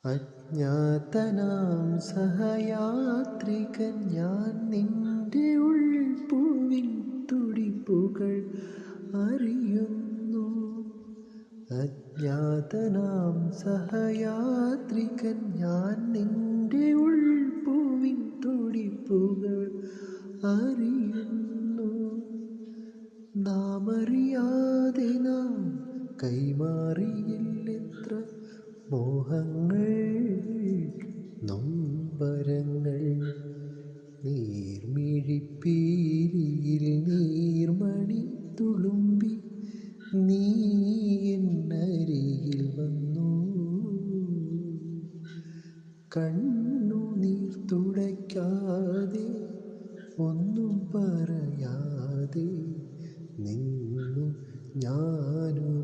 അജ്ഞാതനാം സഹയാത്രികൻ ഞാൻ, നിന്റെ ഉൾപ്പൂവിൻ തുടിപ്പുകൾ അറിയുന്നു. അജ്ഞാതനാം സഹയാത്രികൻ ഞാൻ, നിന്റെ ഉൾപ്പൂവിൻ തുടിപ്പുകൾ അറിയുന്നു. നാം അറിയാതെ നാം കൈമാറിയില്ലെത്ര മോഹങ്ങൾ, നൊമ്പരങ്ങൾ. നീർമിഴിപ്പീലിയിൽ നീർമണി തുളുമ്പി നീ എന്നരികിൽ വന്നു. കണ്ണുനീർ തുടയ്ക്കാതെ ഒന്നും പറയാതെ നിന്നു ഞാനൊരു